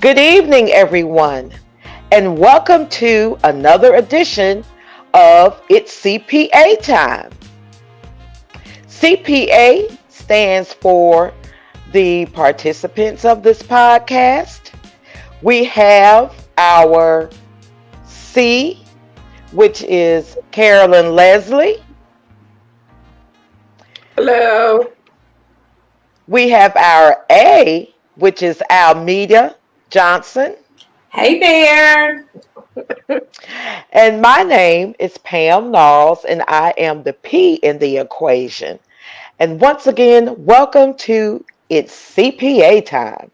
Good evening, everyone, and welcome to another edition of It's CPA Time. CPA stands for the participants of this podcast. We have our C, which is Carolyn Leslie. Hello. We have our A, which is Almedia Johnson. Hey there. And my name is Pam Norals, and I am the P in the equation. And once again, welcome to It's CPA Time.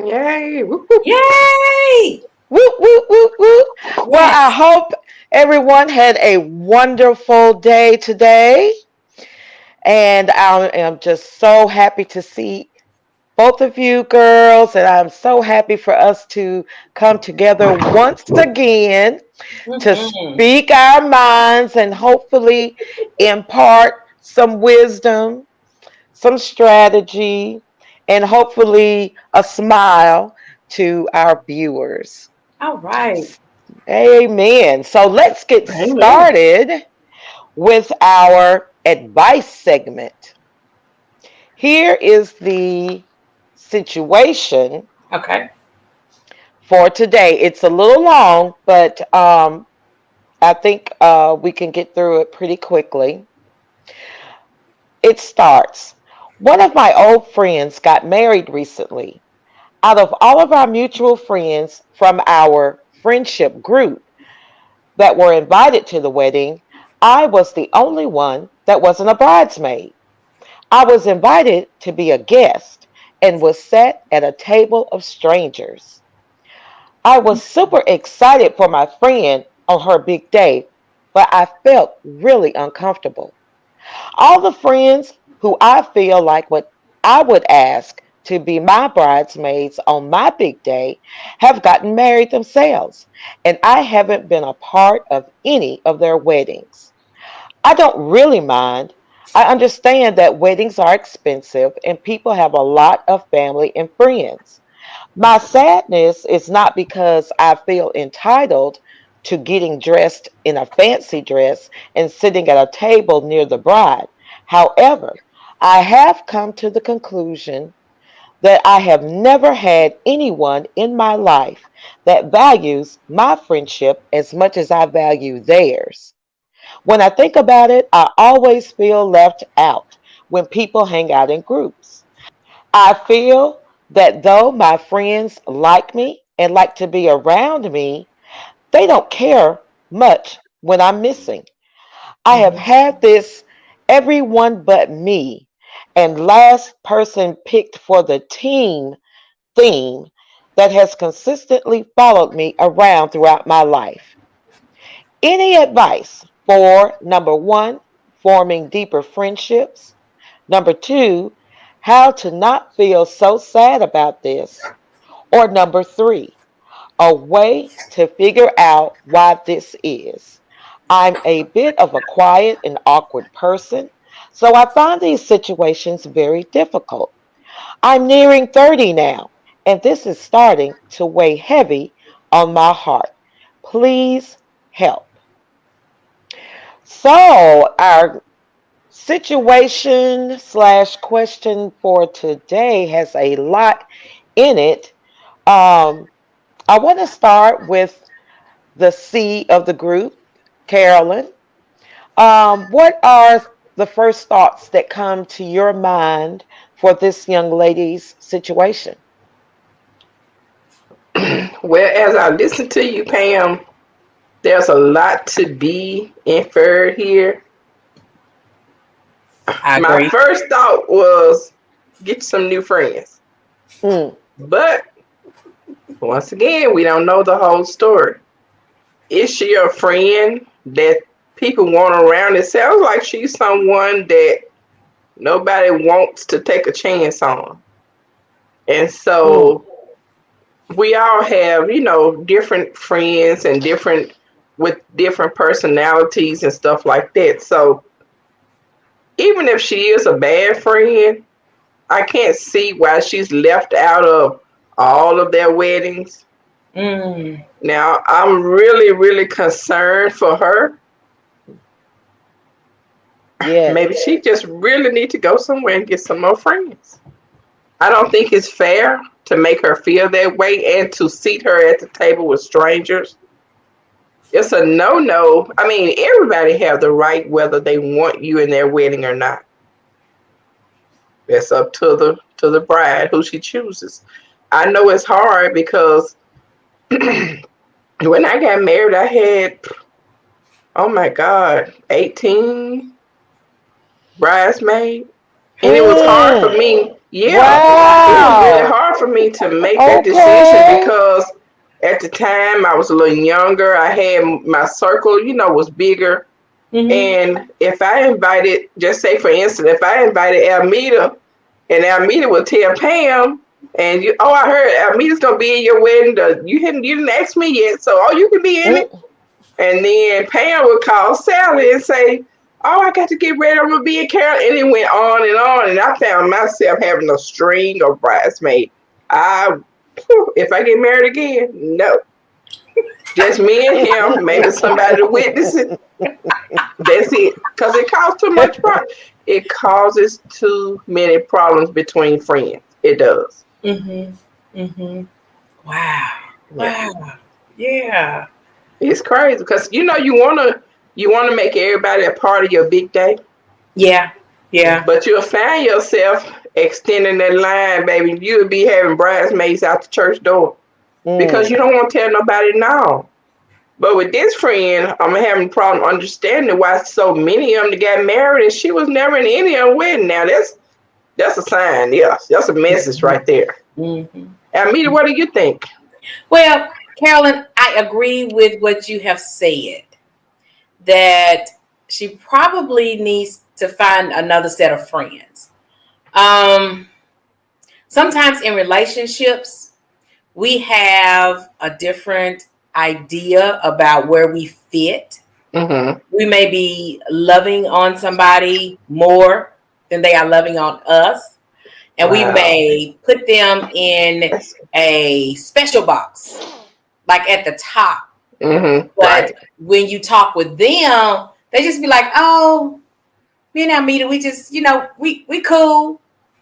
Yay. Whoop, whoop. Yay. Woo, woo, woo, woo. Well, I Yes. hope everyone had a wonderful day today. And I am just so happy to see both of you girls, and I'm so happy for us to come together once again to Mhm. speak our minds and hopefully impart some wisdom, some strategy, and hopefully a smile to our viewers. All right. Amen. So let's get Amen. started with our advice segment. Here is the situation Okay. for today. It's a little long, but I think we can get through it pretty quickly. It starts. One of my old friends got married recently. Out of all of our mutual friends from our friendship group that were invited to the wedding, I was the only one that wasn't a bridesmaid. I was invited to be a guest and was sat at a table of strangers. I was super excited for my friend on her big day, but I felt really uncomfortable. All the friends who I feel like what I would ask to be my bridesmaids on my big day have gotten married themselves, and I haven't been a part of any of their weddings. I don't really mind. I understand that weddings are expensive and people have a lot of family and friends. My sadness is not because I feel entitled to getting dressed in a fancy dress and sitting at a table near the bride. However, I have come to the conclusion that I have never had anyone in my life that values my friendship as much as I value theirs. When I think about it, I always feel left out when people hang out in groups. I feel that though my friends like me and like to be around me, they don't care much when I'm missing. I have Mhm. had this everyone but me and last person picked for the team theme that has consistently followed me around throughout my life. Any advice for number one, forming deeper friendships? Number two, how to not feel so sad about this? Or number three, a way to figure out why this is. I'm a bit of a quiet and awkward person, so I find these situations very difficult. I'm nearing 30 now, and this is starting to weigh heavy on my heart. Please help. So, our situation slash question for today has a lot in it. Um, I want to start with the C of the group, Carolyn. What are the first thoughts that come to your mind for this young lady's situation? Well, as I listen to you, Pam, there's a lot to be inferred here. I My agree. first thought was get some new friends. Mm, But once again, we don't know the whole story. Is she a friend that people want around? It sounds like she's someone that nobody wants to take a chance on. And mm, so we all have, different friends and different with different personalities and stuff like that. So even if she is a bad friend, I can't see why she's left out of all of their weddings. Mm. Now, I'm really, really concerned for her. Yes. Maybe she just really need to go somewhere and get some more friends. I don't think it's fair to make her feel that way and to seat her at the table with strangers. It's a no-no. I mean, everybody have the right whether they want you in their wedding or not. That's up to the bride who she chooses. I know it's hard because when I got married, I had, oh my God, 18 bridesmaids. And it was hard for Mm. me. Yeah, it was really Wow. hard for me to make that decision Okay. because at the time I was a little younger. I had my circle, was bigger. Mm-hmm. And if I invited, just say for instance, if I invited Almedia and Almedia would tell Pam, and I heard Almedia's gonna be in your wedding. You didn't ask me yet, so you can be in it. Mm. And then Pam would call Sally and say, "Oh, I got to get ready. I'm gonna be in Carol." And it went on and on. And I found myself having a string of bridesmaids. If I get married again, no, just me and him. Maybe somebody to witness it. That's it. Because it causes too much problem. It causes too many problems between friends. It does. Mm-hmm. Mm-hmm. Wow. Yeah. Wow. Yeah. It's crazy because you wanna make everybody a part of your big day. Yeah. Yeah. But you'll find yourself extending that line, baby. You'll be having bridesmaids out the church door because Mm. you don't want to tell nobody no. But with this friend, I'm having a problem understanding why so many of them got married and she was never in any of them wedding. Now that's a sign. Yes, that's a message right there. Mm-hmm. Amita, what do you think? Well, Carolyn, I agree with what you have said, that she probably needs to find another set of friends. Um, Sometimes in relationships, we have a different idea about where we fit. Mm-hmm. We may be loving on somebody more than they are loving on us, and we Wow. may put them in That's, a special box, like at the top. mm-hmm. But Right. when you talk with them, they just be like, "Oh, me and Almeida, we just, we cool."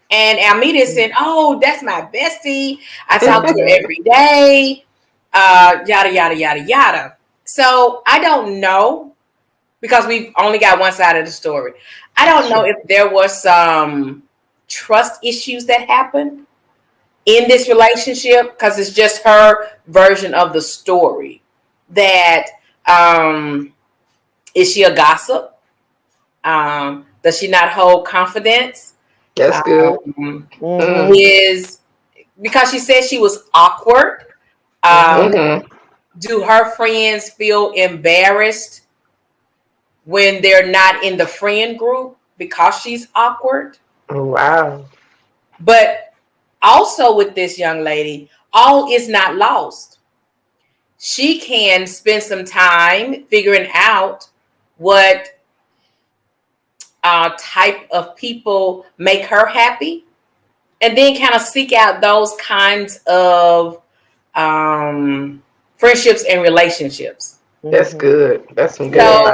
And Almeida said, "Oh, that's my bestie. I talk to her Mhm. every day." Yada yada yada yada. So I don't know, because we've only got one side of the story. I don't know Sure. if there was some trust issues that happened in this relationship, because it's just her version of the story. That um, is she a gossip? Does she not hold confidence? That's good. Um, Mm. Mhm. is because she said she was awkward. Um, Mhm. Mm-hmm. do her friends feel embarrassed when they're not in the friend group because she's awkward? Wow. But also with this young lady, all is not lost. She can spend some time figuring out what type of people make her happy, and then kind of seek out those kinds of um, friendships and relationships. That's Mhm. good. That's some good So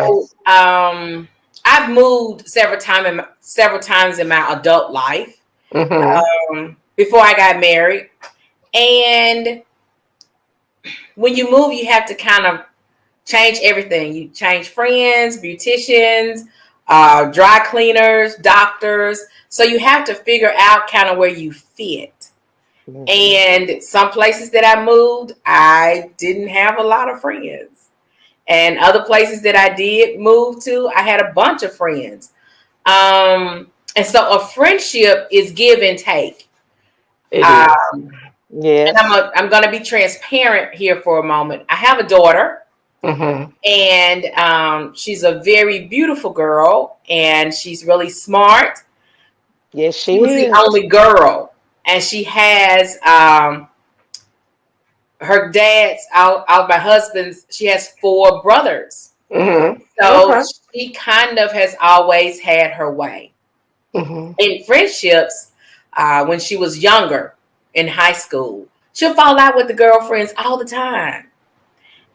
advice. I've moved several times in my adult life, Mm-hmm. before I got married. And when you move, you have to kind of change everything. You change friends, beauticians, dry cleaners, doctors. So you have to figure out kind of where you fit. Mhm. And some places that I moved, I didn't have a lot of friends. And other places that I did move to, I had a bunch of friends. And so a friendship is give and take. It Uh, is. and Yes. I'm going to be transparent here for a moment. I have a daughter, Mm-hmm. and she's a very beautiful girl, and she's really smart. Yes, She was she the is. only girl, and she has her dad's out my husband's. She has four brothers, Mm-hmm. so Okay. she kind of has always had her way Mm-hmm. in friendships. When she was younger in high school, She'll fall out with the girlfriends all the time.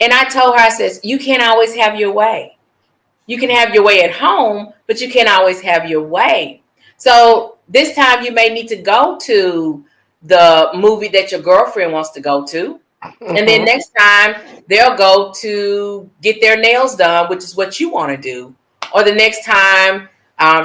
And I told her, I says, you can't always have your way. You can have your way at home, but you can't always have your way. So this time you may need to go to the movie that your girlfriend wants to go to. And then next time they'll go to get their nails done, which is what you want to do. Or the next time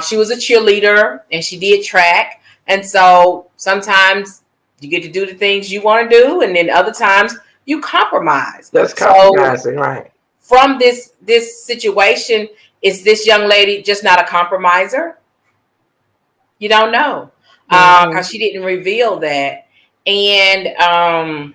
she was a cheerleader and she did track. And so sometimes you get to do the things you want to do. And then other times you compromise. That's compromising, right. From this situation, is this young lady just not a compromiser? You don't know. Because she didn't reveal that. And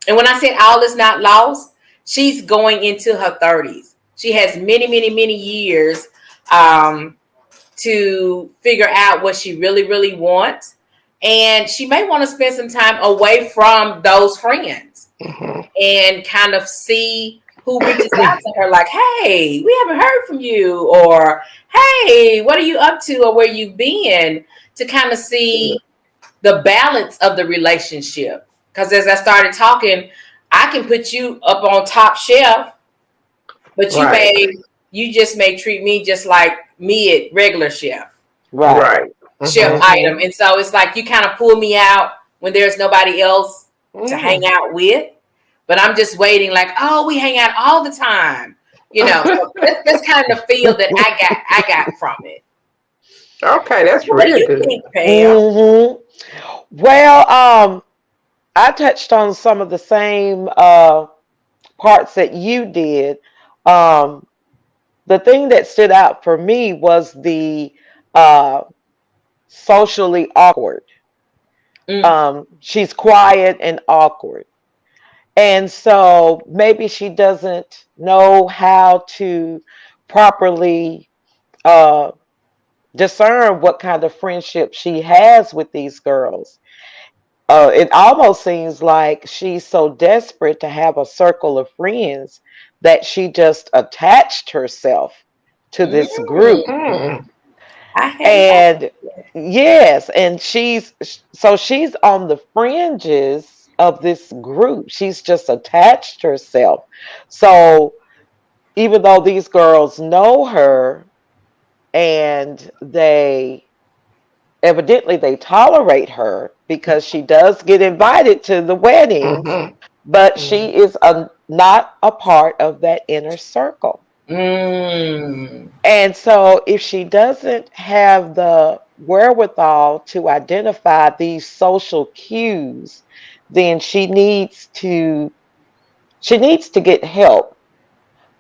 when I said all is not lost, she's going into her 30s. She has many, many, many years to figure out what she really, really wants. And she may want to spend some time away from those friends and kind of see who reaches out to her like, hey, we haven't heard from you. Or, hey, what are you up to or where you been? To kind of see the balance of the relationship. Because as I started talking, I can put you up on top shelf, but you just may treat me just like mid regular chef. Right. Chef item. And so it's like you kind of pull me out when there's nobody else to hang out with. But I'm just waiting like, oh, we hang out all the time. You know, that's kind of the feel that I got from it. Okay, that's really good. Well, I touched on some of the same parts that you did. The thing that stood out for me was the socially awkward. She's quiet and awkward. And so maybe she doesn't know how to properly discern what kind of friendship she has with these girls. It almost seems like she's so desperate to have a circle of friends that she just attached herself to this group. And yes, and she's on the fringes of this group. She's just attached herself. So even though these girls know her and they tolerate her because she does get invited to the weddings, but she is not a part of that inner circle. And so if she doesn't have the wherewithal to identify these social cues, then she needs to get help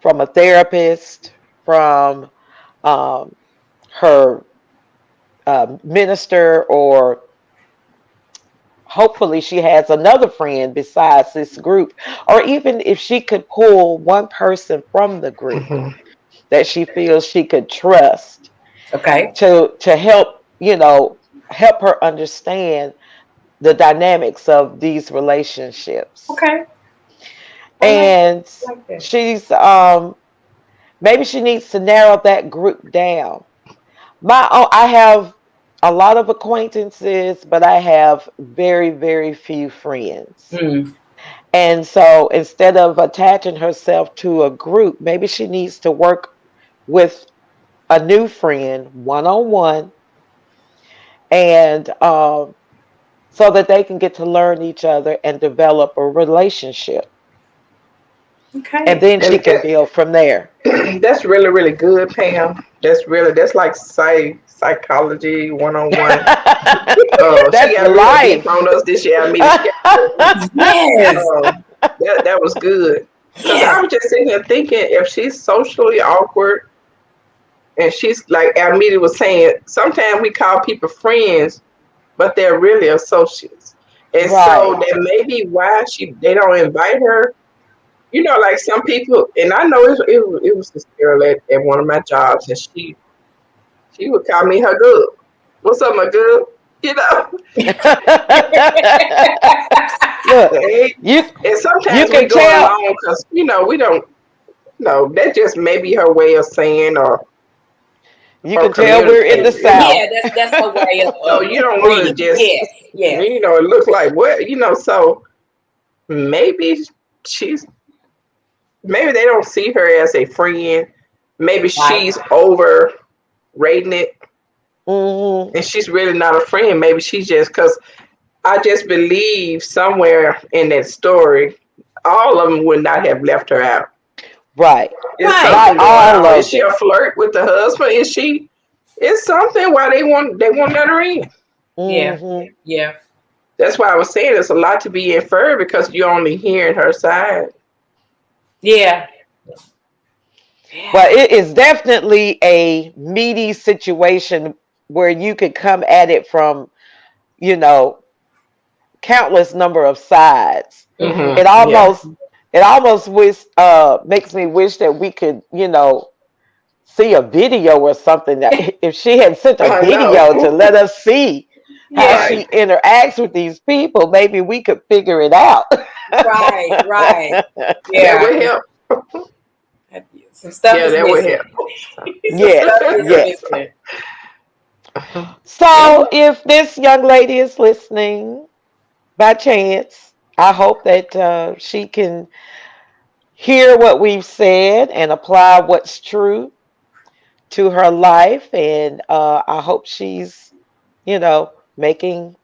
from a therapist, from her minister, or hopefully she has another friend besides this group, or even if she could pull one person from the group that she feels she could trust, to help her understand the dynamics of these relationships. And she's maybe she needs to narrow that group down. I have a lot of acquaintances, but I have very, very few friends. And so instead of attaching herself to a group, maybe she needs to work with a new friend one-on-one, and so that they can get to learn each other and develop a relationship. And then she can build from there. That's really, really good, Pam. That's like psychology 101. That's she got life on us this year. That was good. Because I was just sitting here thinking, if she's socially awkward, and she's like Almedia was saying, sometimes we call people friends, but they're really associates. And so that may be why they don't invite her. You know, like some people, and I know it was this girl at one of my jobs, and she would call me her girl. What's up, my girl? You know. Look, and sometimes you can we go along because we don't. No, that just may be her way of saying, or you can tell we're in the South. Yeah, that's her way of. So you don't want to just. It looks like what so. maybe she's maybe they don't see her as a friend. Maybe Right. she's overrating it, Mm-hmm. and she's really not a friend. Maybe she's just because I just believe somewhere in that story, all of them would not have left her out. Right. It's Right. Not something going all on. of Is she them. a flirt with the husband? Is she? It's something why they won't let her in. Yeah. Mm-hmm. Yeah. That's why I was saying there's a lot to be inferred because you're only hearing her side. Yeah. But Yeah. it is definitely a meaty situation where you could come at it from, you know, countless number of sides. Mm-hmm. It Yeah. almost makes me wish that we could, see a video or something, that if she had sent a I video to know. let us see how Yeah. Right. she interacts with these people, maybe we could figure it out. Right. Right. That Yeah. would help. Some stuff Yeah, is that would missing. help. Some Yes, stuff is yes. missing. So if this young lady is listening by chance, I hope that she can hear what we've said and apply what's true to her life. And I hope she's, making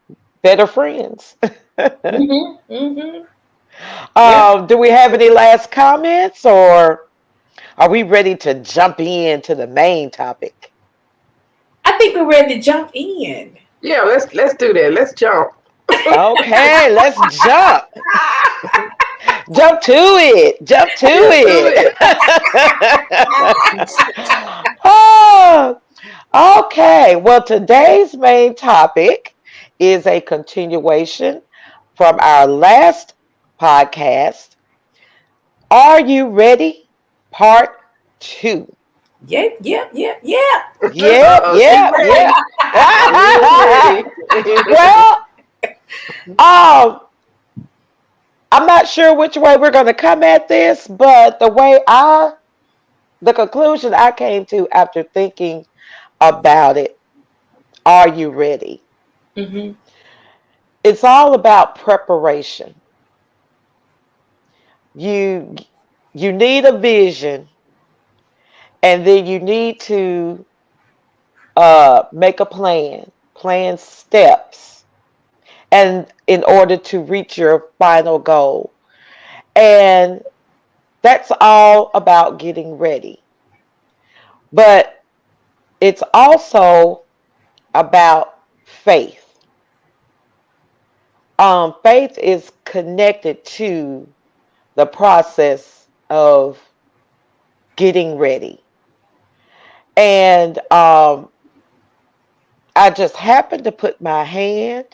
better friends. Mm-hmm. Mm-hmm. Yeah. Do we have any last comments, or are we ready to jump into the main topic? I think we're ready to jump in. Yeah, let's do that. Let's jump. Okay, let's jump. Jump to it. Jump to Let's do it. it. Oh, okay. Well, today's main topic is a continuation from our last podcast. Are you ready? Part 2. Yep. Yep. Yep. Yep. Yep, She yep, ready. yep. I'm ready. Well, um, I'm not sure which way we're going to come at this, but the conclusion I came to after thinking about it, are you ready? Mm-hmm. It's all about preparation. You you need a vision, and then you need to make a plan steps, and in order to reach your final goal. And that's all about getting ready. But it's also about faith. Faith is connected to the process of getting ready. And I just happened to put my hand.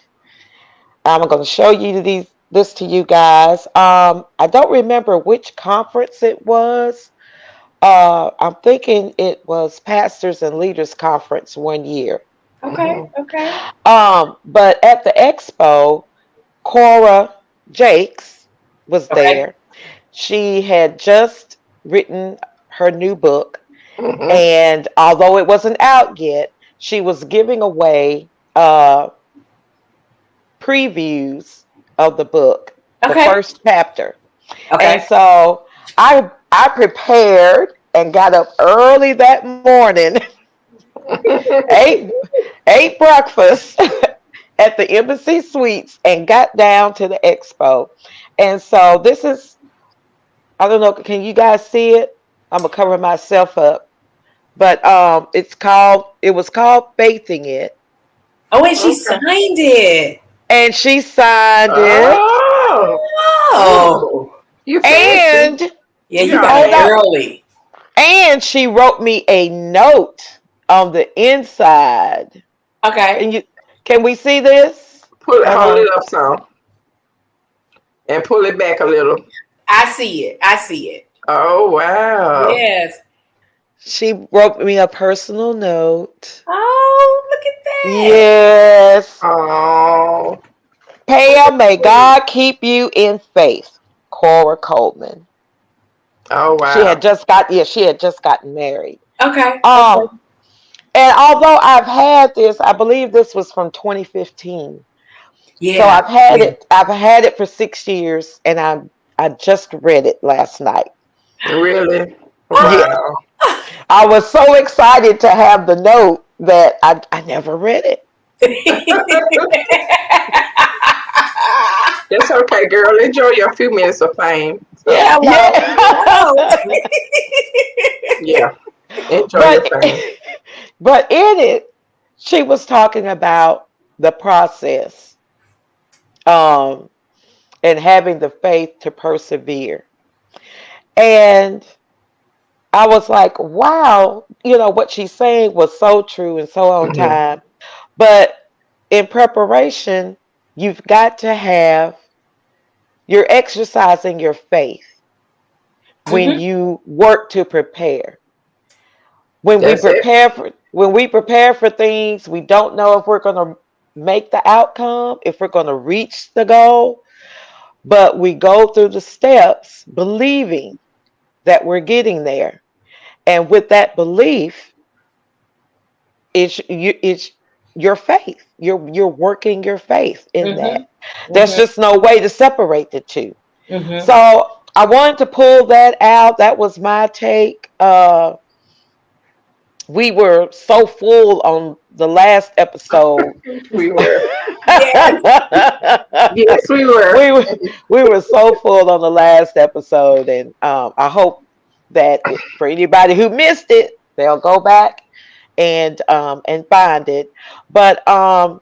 I'm going to show you this to you guys. I don't remember which conference it was. I'm thinking it was Pastors and Leaders Conference one year. Okay. Okay. But at the expo, Cora Jakes was Okay. there. She had just written her new book, Mhm. and although it wasn't out yet, she was giving away previews of the book, the Okay. first chapter. And Okay. so I prepared and got up early that morning, ate ate breakfast at the Embassy Suites, and got down to the expo. And so this is, I don't know, can you guys see it? I'm gonna cover myself up. But it was called Faithing It. Oh, and she Okay. signed it. And she signed it. Oh, Oh. you fancy. And Yeah, you Yeah, got hold it on. fancy. early. And she wrote me a note on the inside. Okay. And can we see this? Hold Hold on. it up some and pull it back a little. I see it. I see it. Oh wow. Yes. She wrote me a personal note. Oh, look at that. Yes. Oh, Pam, may God keep you in faith. Cora Coleman. oh She wow. had she had just gotten married. Okay. Okay. Um, and although I've had this, I believe this was from 2015. So Yeah. I've had Yeah. it. I've had it for 6 years, and I just read it last night. Really? Yeah, Wow. I was so excited to have the note that I never read it. That's okay, girl. Enjoy your few minutes of fame. So, Hello. Hello. Yeah, yeah, enjoy your but fame. but in it, she was talking about the process, um, and having the faith to persevere. And I was like, wow, what she's saying was so true and so on Hmm. time. But in preparation, you've got to have, you're exercising your faith when Hmm. you work to prepare. That's it. When we prepare for things, we don't know if we're going to make the outcome, if we're going to reach the goal, but we go through the steps believing that we're getting there. And with that belief, it's your faith. You're working your faith in that. Hmm. There's Hmm. just no way to separate the two. Hmm. So I wanted to pull that out. That was my take. We were so full on the last episode. We were. Yes. Yes, we were. we were we were so full on the last episode, and I hope that for anybody who missed it, they'll go back and find it. But following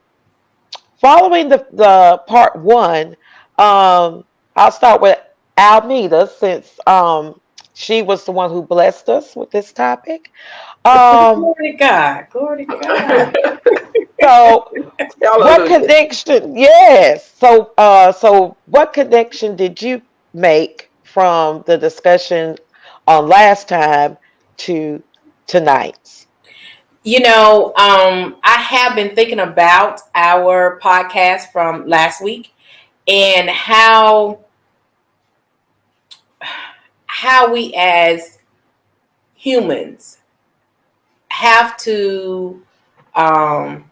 the part one, I'll start with Almeida since she was the one who blessed us with this topic. Um, Glory to God. Glory to God. so what Hallelujah. connection? Yes. So what connection did you make from the discussion on last time to tonight's? I have been thinking about our podcast from last week and how we as humans have to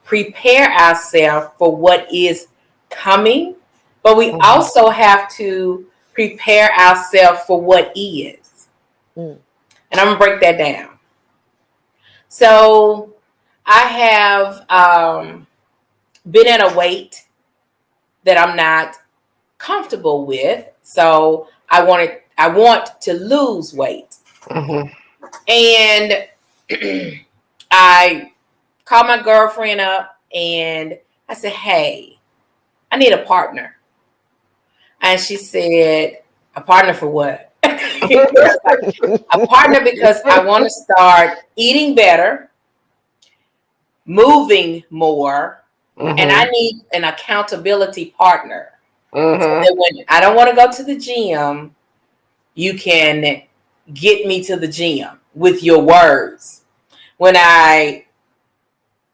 prepare ourselves for what is coming, but we Mm-hmm. also have to prepare ourselves for what is. Mm. And I'm gonna break that down. So I have been at a weight that I'm not comfortable with. So I want to lose weight. Hmm. And I called my girlfriend up and I said, "Hey, I need a partner." And she said, "A partner for what?" A partner because I want to start eating better, moving more, and I Hmm. need an accountability partner. So Hmm. that when I don't want to go to the gym, you can get me to the gym with your words. When I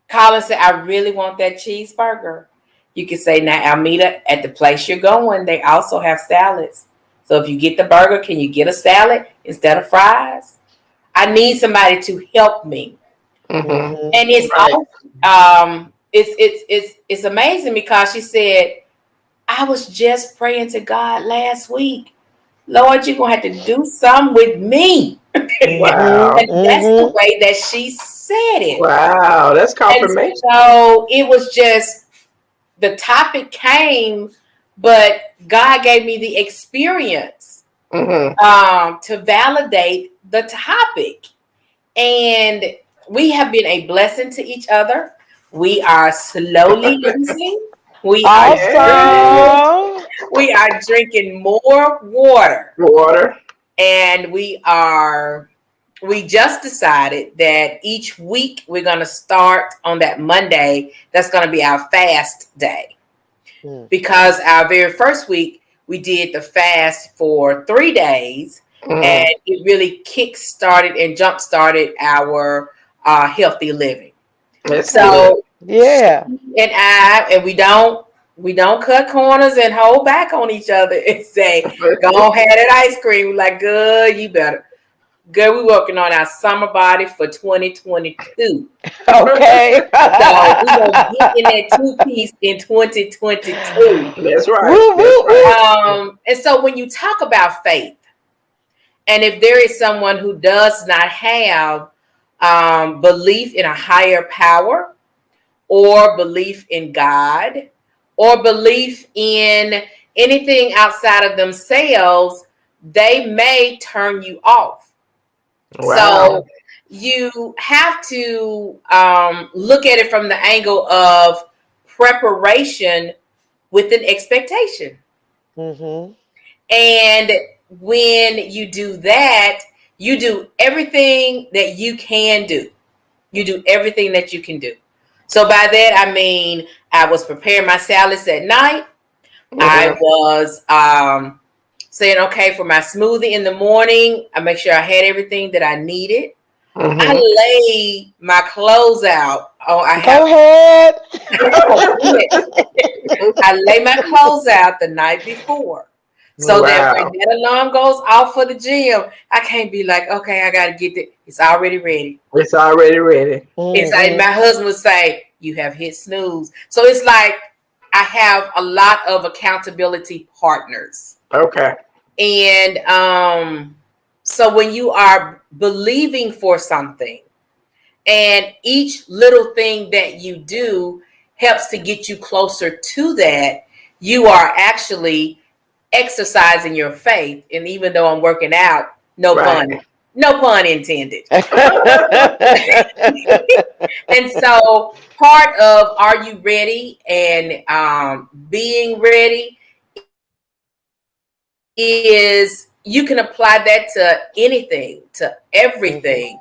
call and say, "I really want that cheeseburger," you can say, "Now, Almeida, at the place you're going, they also have salads. So if you get the burger, can you get a salad instead of fries?" I need somebody to help me. Hmm. Mm-hmm. And it's Right. all it's amazing because she said, "I was just praying to God last week. Lord, you're gonna have to do something with me." Wow. Mm-hmm. And that's the Mm-hmm. way that she said it. Wow. That's And confirmation. so it was just the topic came, but God gave me the experience Hmm. to validate the topic. And we have been a blessing to each other. We are slowly losing. We are Yes. Awesome. drinking more water, Water. and we just decided that each week we're going to start on that Monday. That's going to be our fast day, Mm. because our very first week we did the fast for 3 days, Hmm. and it really kick started and jump started our healthy living. That's good. So she Yeah. and we don't cut corners and hold back on each other and say, "Go on, have that ice cream." Like, good, you better. Girl, we working on our summer body for 2022. Okay. So we gonna get in that 2-piece in 2022. That's right. Woo, That's woo, woo. right. And so when you talk about faith, and if there is someone who does not have belief in a higher power, or belief in God, or belief in anything outside of themselves, they may turn you off. Wow. So you have to look at it from the angle of preparation with an expectation. Mm-hmm. And when you do that, you do everything that you can do. You do everything that you can do. So by that, I mean, I was preparing my salads at night. I Mm-hmm. was saying, okay, for my smoothie in the morning, I make sure I had everything that I needed. I Mm-hmm. lay my clothes out. Oh, I Go have. ahead. I lay my clothes out the night before, so that when Wow. that alarm goes off for the gym, I can't be like, okay, I got to get it. It's already ready. It's already ready. It's like Mm-hmm. my husband would say, you have hit snooze. So it's like I have a lot of accountability partners. Okay. And so when you are believing for something, and each little thing that you do helps to get you closer to that, you are actually exercising your faith. And even though I'm working out, Right. no pun intended. And so part of are you ready and being ready is you can apply that to anything, to Mm-hmm. everything.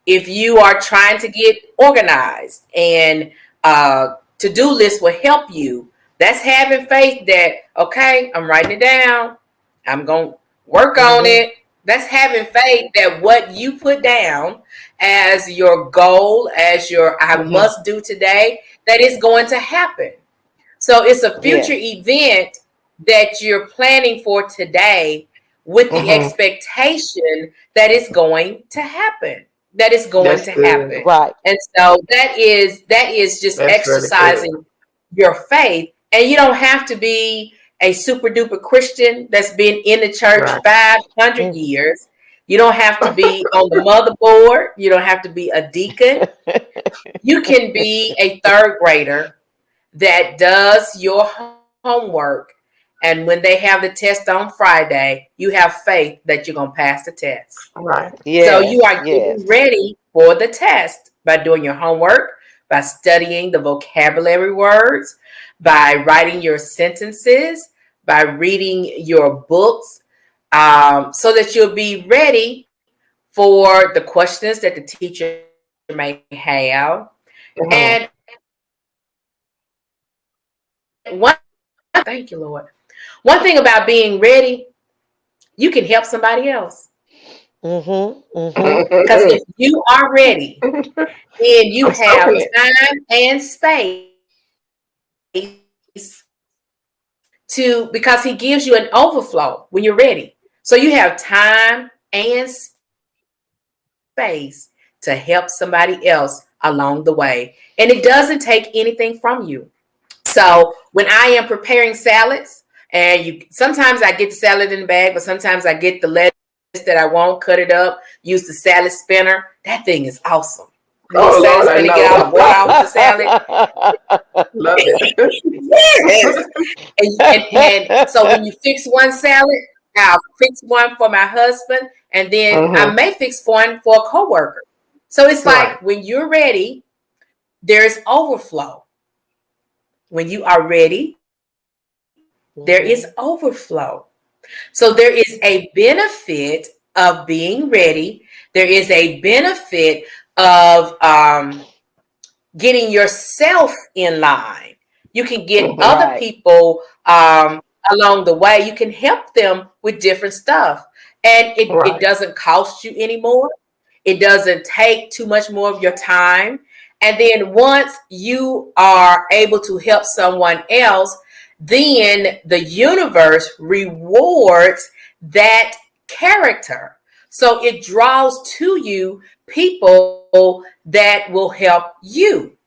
If you are trying to get organized and to-do list will help you, that's having faith that, okay, I'm writing it down. I'm going to work on Mm-hmm. it. That's having faith that what you put down as your goal, as your I Mm-hmm. must do today, that is going to happen. So it's a future Yes. event that you're planning for today with the Mm-hmm. expectation that it's going to happen. That is going That's to good. happen. Right. And so that is just That's really good. exercising your faith. And you don't have to be a super duper Christian that's been in the church Right. 500 Mm-hmm. years. You don't have to be on the motherboard. You don't have to be a deacon. You can be a third grader that does your homework. And when they have the test on Friday, you have faith that you're going to pass the test. Right. So you Yes. are getting Yes. ready for the test by doing your homework, by studying the vocabulary words, by writing your sentences, by reading your books, so that you'll be ready for the questions that the teacher may have. And Mm-hmm. thank you, Lord. One thing about being ready, you can help somebody else. Mm-hmm. Mm-hmm. Because if you are ready, then you I'm have soaking it. time and space because he gives you an overflow when you're ready. So you have time and space to help somebody else along the way. And it doesn't take anything from you. So when I am preparing salads, sometimes I get the salad in the bag, but sometimes I get the lettuce that I want, cut it up, use the salad spinner. That thing is awesome. You want the salad Oh spinner, get Lord, all I the water know. off the salad. Love it. Yes. And so when you fix one salad, I'll fix one for my husband, and then I Mm-hmm. may fix one for a coworker. So it's Right. like when you're ready, there's overflow. When you are ready, there is Mm-hmm. overflow. So there is a benefit of being ready. There is a benefit of getting yourself in line. You can get Mm-hmm. other Right. people along the way. You can help them with different stuff. And it Right. doesn't cost you anymore. It doesn't take too much more of your time. And then once you are able to help someone else, then the universe rewards that character. So it draws to you people that will help you.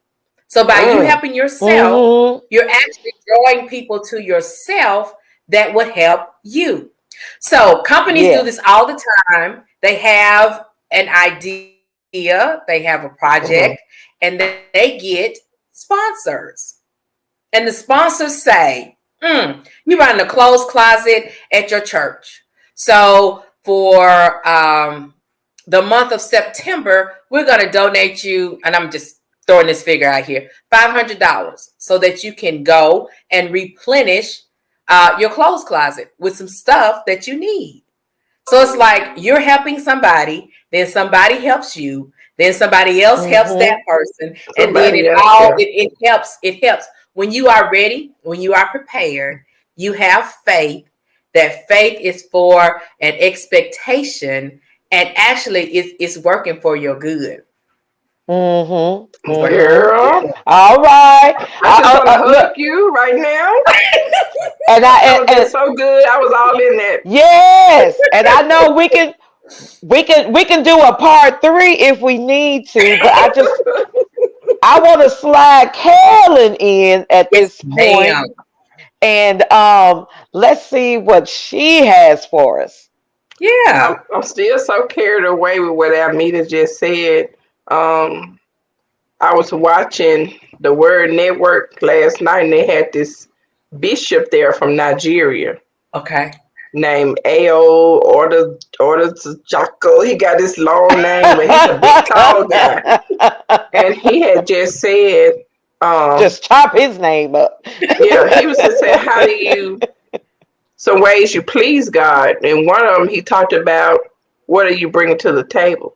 So by you helping yourself, Mm-hmm. you're actually drawing people to yourself that would help you. So companies do Yes. this all the time. They have an idea, they have a project, Mhm. and they get sponsors. And the sponsors say, you run a clothes closet at your church. So for the month of September, we're going to donate you, and I'm just throwing this figure out here, $500 so that you can go and replenish your clothes closet with some stuff that you need. So it's like you're helping somebody, then somebody helps you, then somebody else helps that Mm-hmm. person, and then Somebody else here. it helps. When you are ready, when you are prepared, you have faith. That faith is for an expectation, and actually it's working for your good. Mm-hmm. It's working for Mm-hmm. your Girl, good. All right. I just want to hug Look, you right now. and That I was just and so good. I was all in that. yes, and I know we can do a part three if we need to, but I want to slide Carolyn in at Yes, this point, ma'am. and let's see what she has for us. Yeah. I'm still so carried away with what Almeida just said. Um, I was watching the Word Network last night, and they had this bishop there from Nigeria Okay. named Ao Order Jocko. He got this long name, but he's a big, tall guy, and he had just said, um, Just chop his name up. yeah, he was just saying, how do you some ways you please God, and one of them he talked about what are you bringing to the table,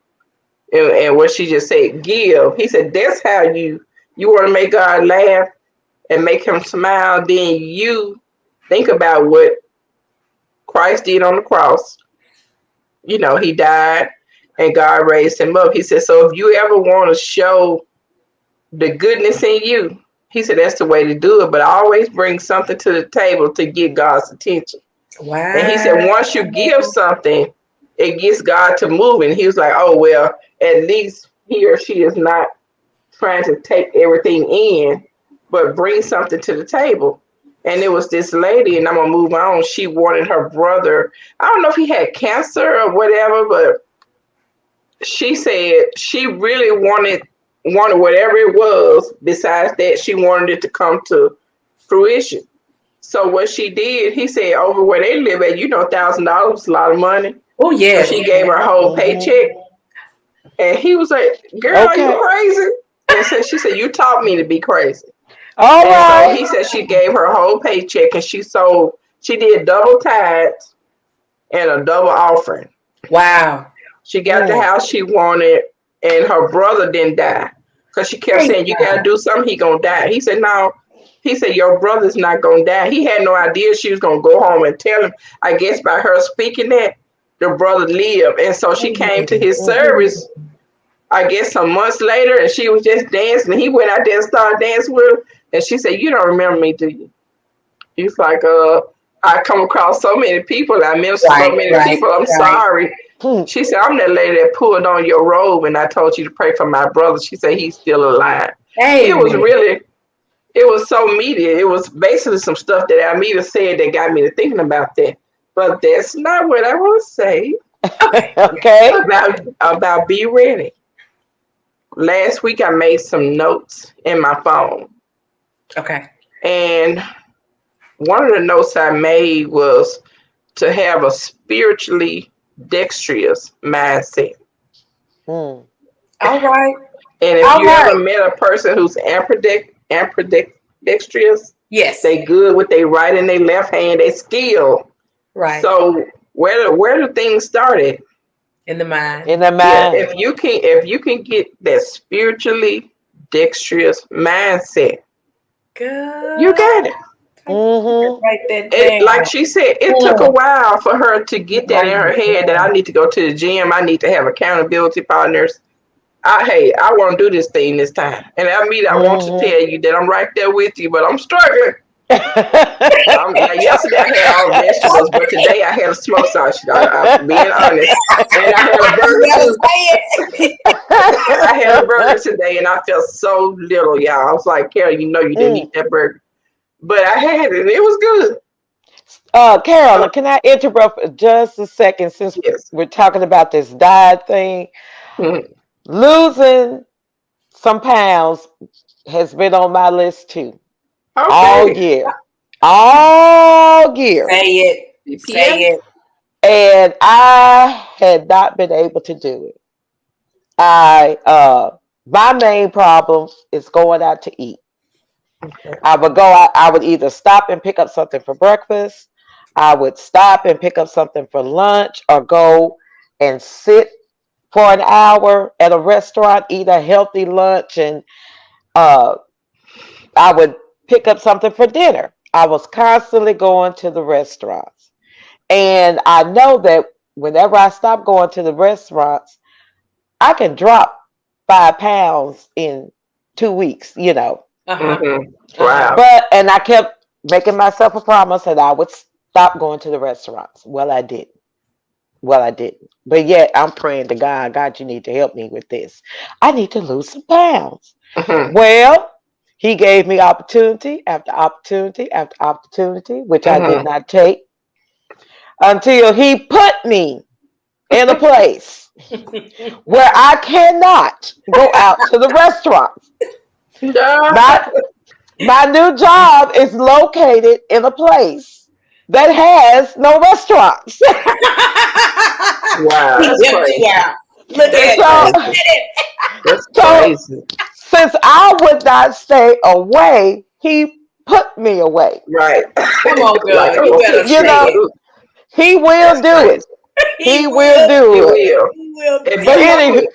and what she just said, give. He said that's how you want to make God laugh and make him smile. Then you think about what Christ did on the cross. You know, he died and God raised him up. He said, so if you ever want to show the goodness in you, he said that's the way to do it. But always bring something to the table to get God's attention. And he said, Wow. once you give something, it gets God to move. And he was like, oh, well, at least he or she is not trying to take everything in, but bring something to the table. And it was this lady, and I'm going to move on. She wanted her brother. I don't know if he had cancer or whatever, but she said she really wanted whatever it was. Besides that, she wanted it to come to fruition. So what she did, he said, over where they live at, $1,000 is a lot of money. Oh So yes. she gave her whole Mhm. paycheck, and he was like, "Girl, are you Okay. crazy?" And so she said, "You taught me to be crazy." All And so right. he said she gave her whole paycheck, and she did double tithes and a double offering. Wow. She got the Mm. house she wanted, and her brother didn't die because she kept Praise saying, "You God. gotta do something. He gonna die." He said, "No." He said, "Your brother's not gonna die." He had no idea she was gonna go home and tell him. I guess by her speaking that, the brother lived, and so she came to his Mhm. service. I guess some months later, and she was just dancing. And he went out there and started dancing with her, and she said, "You don't remember me, do you?" He's like, I come across so many people. I minister so Right, many right, people. I'm right. sorry." Hmm. She said, "I'm that lady that pulled on your robe and I told you to pray for my brother." She said, "He's still alive." It was Amen. really, it was so meaty. It was basically some stuff that Almeida said that got me to thinking about that. But that's not what I want to say Okay. Okay. about be ready. Last week I made some notes in my phone. Okay. And one of the notes I made was to have a spiritually dexterous mindset. Hmm. All right. And if All you ever right. met a person who's ambidextrous, Yes. they good with their right and their left hand, they skill. Right. So where do things started? In the mind. In the Yeah, mind. if you can get that spiritually dexterous mindset, you Good. got it. Mhm. Write that It like down. she said, it took a Mm. while for her to get that Write in her it head that I down. need to go to the gym. I need to have accountability partners. I want to do this thing this time. And I want to Mhm. tell you that I'm right there with you, but I'm struggling. Now yesterday I had all vegetables, but today I had a smoked sausage. I'm being honest, and I had a burger too. I had a burger today, and I felt so little, y'all. I was like, Carol, you know you didn't eat that burger, but I had it, and it was good. Carolyn, can I interrupt for just a second since Yes. we're talking about this diet thing? Mhm. Losing some pounds has been on my list too. All Okay. year. All year. Say it. CPA. Say it. And I had not been able to do it. My main problem is going out to eat. Okay. I would go out, I would either stop and pick up something for breakfast, I would stop and pick up something for lunch, or go and sit for an hour at a restaurant, eat a healthy lunch, and uh, I would pick up something for dinner. I was constantly going to the restaurants. And I know that whenever I stop going to the restaurants, I can drop 5 pounds in 2 weeks, you know. Uh-huh. Wow. And I kept making myself a promise that I would stop going to the restaurants. Well, I didn't. Well, I didn't. But yet I'm praying to God, God, you need to help me with this. I need to lose some pounds. Mhm. Well, he gave me opportunity after opportunity after opportunity, which I did Mhm. not take until he put me in a place where I cannot go out to the restaurants. My, my new job is located in a place that has no restaurants. Wow, that's crazy. Yeah. Look That's at So, crazy. That's so crazy. since I would not stay away, he put me away. Right. Come on, Like, girl. You better You say know, it. he will that's do crazy. it. He He will will. He do it. will. He will If But you do it. want anywho, it,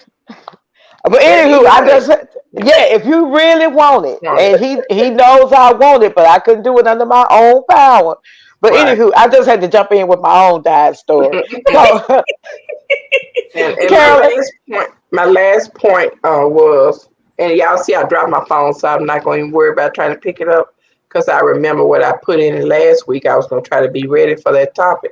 but if you anywho, I want it, just yeah, if you really want it, want it. and he knows I want it, but I couldn't do it under my own power. But Right. anywho, I just had to jump in with my own diet story. So, And Carolyn, my last point was, and y'all see I dropped my phone, so I'm not going to worry about trying to pick it up because I remember what I put in it last week. I was going to try to be ready for that topic.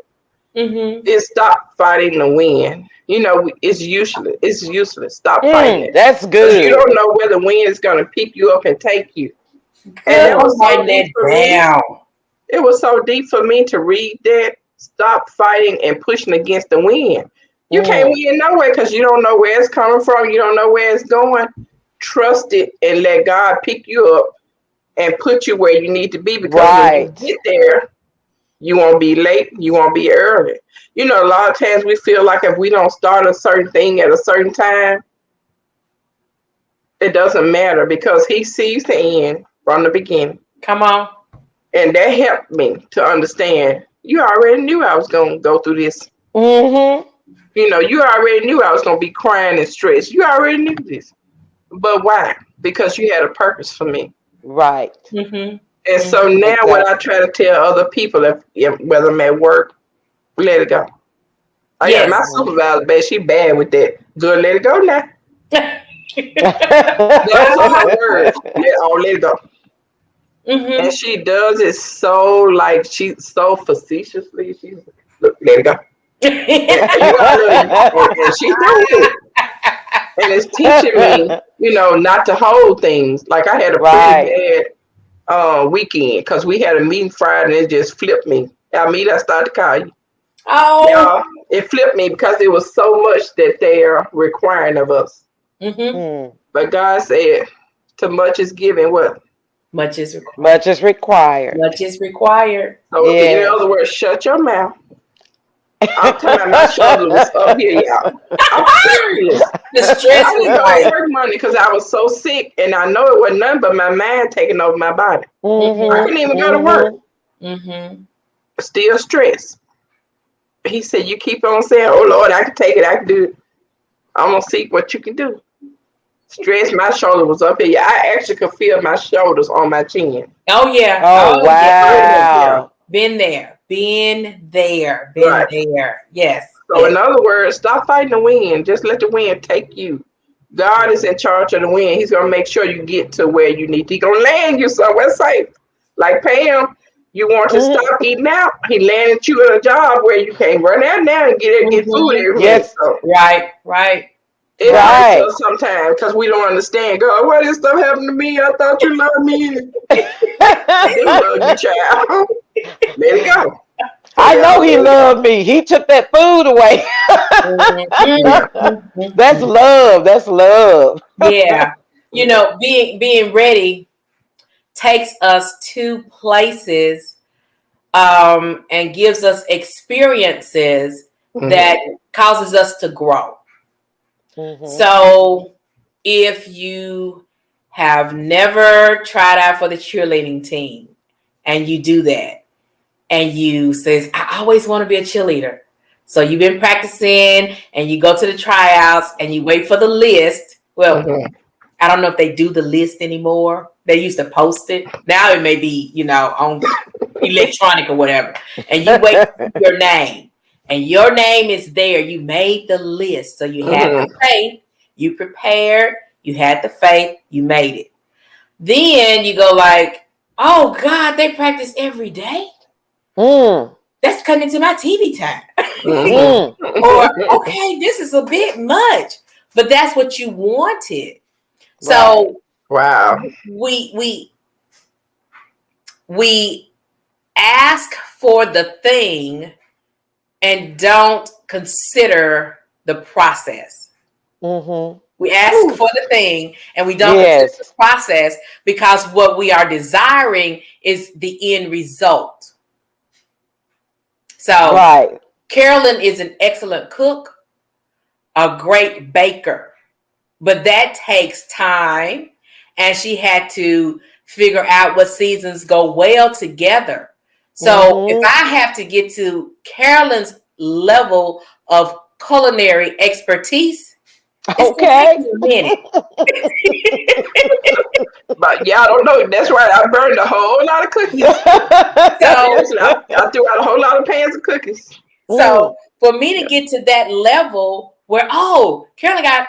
Mm-hmm. Is stop fighting to win. You know, it's useless. It's useless. Stop fighting it that's because you good. don't know where the wind is going to pick you up and take you. And Good. that Mm, I'm was so writing deep that for me. down. It was so deep for me to read that. Stop fighting and pushing against the wind. You can't mm, win nowhere because you don't know where it's coming from. You don't know where it's going. Trust it and let God pick you up and put you where you need to be because when you right. get there, you won't be late. You won't be early. You know, a lot of times we feel like if we don't start a certain thing at a certain time, it doesn't matter because He sees the end from the beginning. Come on. And that helped me to understand. You already knew I was going to go through this. Mm-hmm. You know, you already knew I was going to be crying and stressed. You already knew this. But why? Because you had a purpose for me. Right. Mm-hmm. And so Mm-hmm. now what I Exactly. try to tell other people, whether I'm at work, let it go. I got my Yes. Mm-hmm. supervisor, babe, she bad with that. Good, let it go now. Those are her words. Let it go. And Mm-hmm. she does it so like she's so facetiously. She's look, let it go. You are little, and she do it, and it's teaching me, you know, not to hold things. Like I had a pretty Right. bad weekend because we had a meeting Friday and it just flipped me. Almedia, I started to call you. Oh. Y'all, it flipped me because it was so much that they're requiring of us. Mm-hmm. Mm. But God said, "Too much is given." What? Much is required. Much is required. Much is required. So, in Yes. other words, shut your mouth. I'm talking about my shoulder was up here, y'all. I'm serious. The stress I is didn't go to like. work Monday because I was so sick, and I know it wasn't nothing but my mind taking over my body. I Mm-hmm. Mm-hmm. couldn't even go to work. Mm-hmm. Mm-hmm. Still stressed. He said, "You keep on saying, oh Lord, I can take it. I can do it. I'm gonna see what you can do." Stress. My shoulder was up here. I actually could feel my shoulders on my chin. Oh yeah. Oh Oh yeah. Right up there. wow. Been there. Been there. Been Right. there. Yes. So, Yes. in other words, stop fighting the wind. Just let the wind take you. God is in charge of the wind. He's gonna make sure you get to where you need to. He's gonna land you somewhere safe. Like Pam, you want to Mhm. stop eating out. He landed you at a job where you can't run out now and get food Mhm. every minute. Yes. So Right, right, it right. hurts Right. us sometimes because we don't understand. God, why this stuff happened to me? I thought you loved me. I do love you, child. Let it go. I Yeah, know let he it go. loved me. He took that food away. Mhm, Yeah. That's mhm. love. That's love. Yeah. Yeah. Being ready takes us to places and gives us experiences Mm-hmm. that causes us to grow. Mhm. So if you have never tried out for the cheerleading team and you do that and you says, I always want to be a cheerleader. So you've been practicing and you go to the tryouts and you wait for the list. Well, Mm-hmm. I don't know if they do the list anymore. They used to post it. Now it may be, on electronic or whatever. And you wait for your name. And your name is there. You made the list. So you had the Mm-hmm. faith, you prepared, you had the faith, you made it. Then you go like, oh God, they practice every day. Mm. That's cutting into my TV time. Mm. Or okay, this is a bit much. But that's what you wanted. Right. So Wow. we we ask for the thing and don't consider the process. Mhm. We ask Whew. for the thing and we don't consider the Yes. process because what we are desiring is the end result. So, Right. Carolyn is an excellent cook, a great baker, but that takes time and she had to figure out what seasons go well together. So if Mhm. I have to get to Carolyn's level of culinary expertise, it's gonna take Okay. me a minute. But y'all don't know. That's right. I burned a whole lot of cookies. So Seriously, I threw out a whole lot of pans of cookies. so Mm. for me to Yeah. get to that level where Carolyn got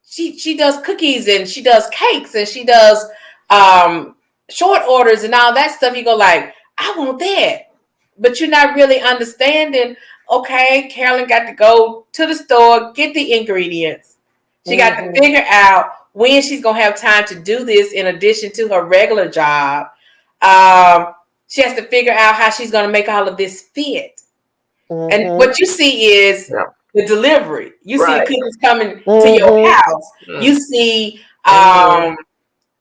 she does cookies and she does cakes and she does um short orders and all that stuff, you go like, I want that. But you're not really understanding, okay, Carolyn got to go to the store, get the ingredients. She got to Mhm. figure out when she's gonna have time to do this in addition to her regular job. Um, she has to figure out how she's gonna make all of this fit. And Mhm. what you see is Yeah. the delivery. You see the Right. cookies coming to your Mhm. house. Mm. You see Mhm.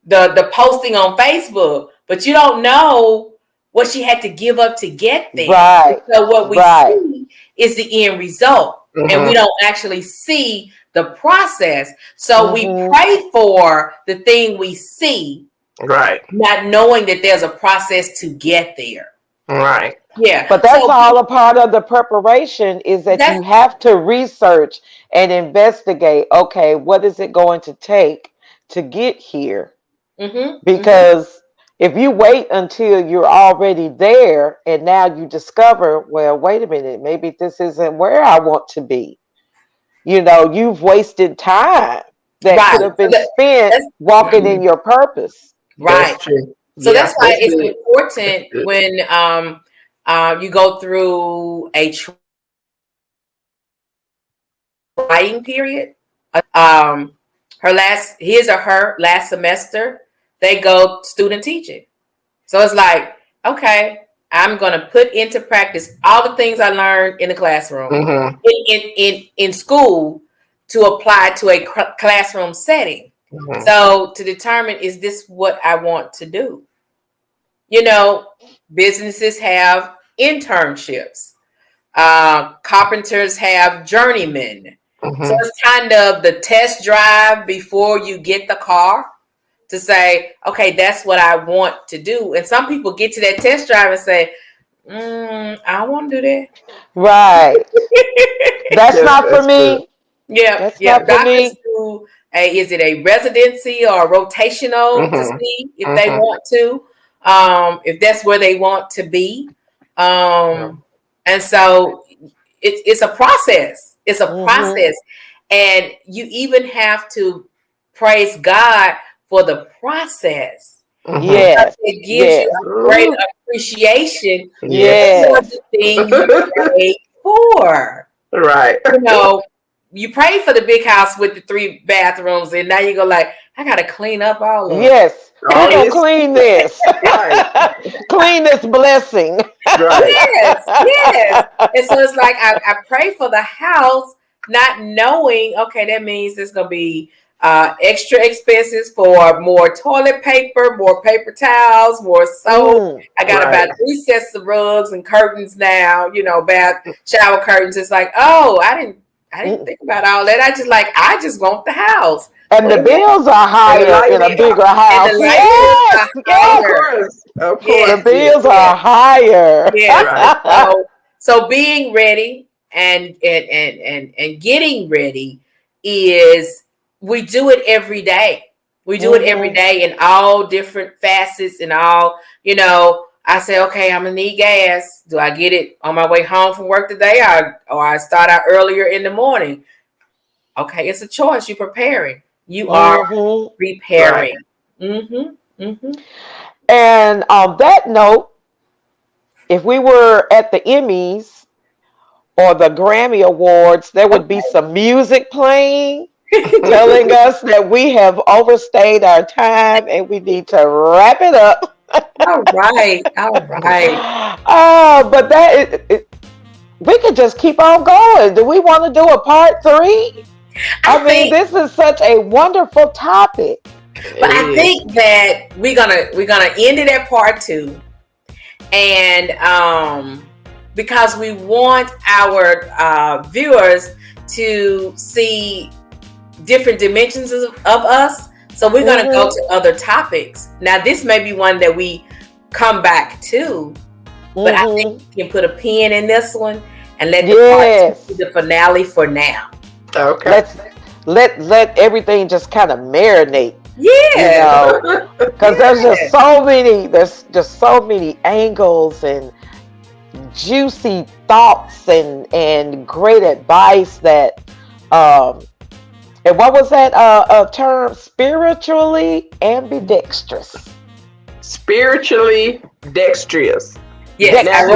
the posting on Facebook, but you don't know what she had to give up to get there. And Right. so what we Right. see is the end result, and we Mm-hmm. don't actually see the process. So we Mhm. pray for the thing we see, Right. not knowing that there's a process to get there. Right. Yeah. But that's So all a part of the preparation is that that's you have to research and investigate, okay, what is it going to take to get here? mm-hmm, mm-hmm. Because if you wait until you're already there and now you discover, well, wait a minute, maybe this isn't where I want to be. You've wasted time that Right. could have So been spent that's walking Mm-hmm. in your purpose. right. That's true. So Yeah, that's why that's it's good. That's important good. when you go through a trying period. Um, her last semester, they go student teaching. So it's like, okay, I'm gonna put into practice all the things I learned in the classroom, Mm-hmm. in school, to apply to a classroom setting. Mm-hmm. So to determine, is this what I want to do? You know, businesses have internships. Carpenters have journeymen. So Mm-hmm. it's kind of the test drive before you get the car to say, okay, that's what I want to do. And some people get to that test drive and say, I don't want to do that. Right. That's not for That's good. me. Yeah, That's yeah. not for Doctors me. do is it a residency or a rotational to Mm-hmm. see if they Mm-hmm. want to, if that's where they want to be. Yeah. And so it's a process. It's a Mhm. process. And you even have to praise God for the process. Yes. It gives you Yes. a great appreciation for Yes. the thing you prayed for. Right. You know, you prayed for the big house with the 3 bathrooms, and now you go like, I gotta clean up all of it. Yes. Who All gonna this, clean this? right, Clean this blessing. right. Yes, yes. And so it's like I pray for the house, not knowing, okay, that means there's gonna be extra expenses for more toilet paper, more paper towels, more soap. Mm. I got Right. about 3 sets of rugs and curtains now, bath shower curtains. It's like, oh, I didn't think about all that. I just want the house. And the bills are And the higher light in a bill. bigger And house. the light bills Yes. are Yes. Of higher. course. Of Yes. course. The bills are higher. Yes. Right. So being ready and getting ready is, we do it every day. We do it every day in all different facets and all, I say, okay, I'm gonna need gas. Do I get it on my way home from work today, or I start out earlier in the morning? Okay, it's a choice. You're preparing. You are preparing. And on that note, if we were at the Emmys or the Grammy Awards, there would be some music playing telling us that we have overstayed our time and we need to wrap it up. All right. But we could just keep on going. Do we want to do a part 3? I mean, this is such a wonderful topic. But I think that we're gonna end it at part 2, and because we want our viewers to see different dimensions of us, so we're gonna go to other topics. Now, this may be one that we come back to, but I think we can put a pin in this one and let the part 2 be the finale for now. Okay. Let everything just kind of marinate. Yeah. Because there's just so many angles and juicy thoughts and great advice that and what was that term? Spiritually ambidextrous. Spiritually dexterous. Yes. Now,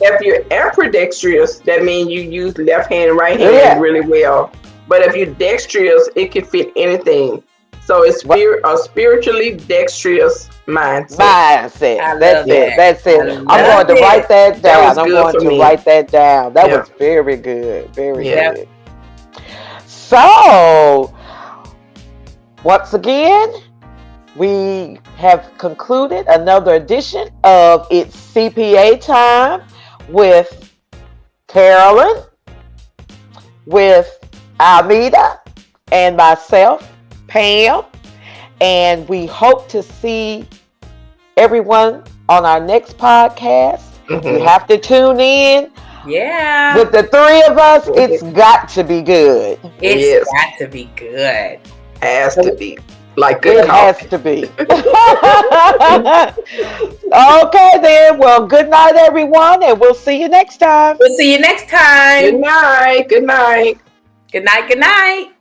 if you're ambidextrous, that means you use left hand and right hand really well. But if you're dexterous, it can fit anything. So it's a spiritually dexterous mindset. That's it. I'm going to write that down. Write that down. That was very good. Very good. So, once again, we have concluded another edition of It's CPA Time with Carolyn, with Almedia, and myself, Pam. And we hope to see everyone on our next podcast. You have to tune in. Yeah. With the 3 of us, it's got to be good. It's got to be good. Has to be. Like good it has to be. Okay, then. Well, good night, everyone, and we'll see you next time. We'll see you next time. Good night. Good night. Good night. Good night.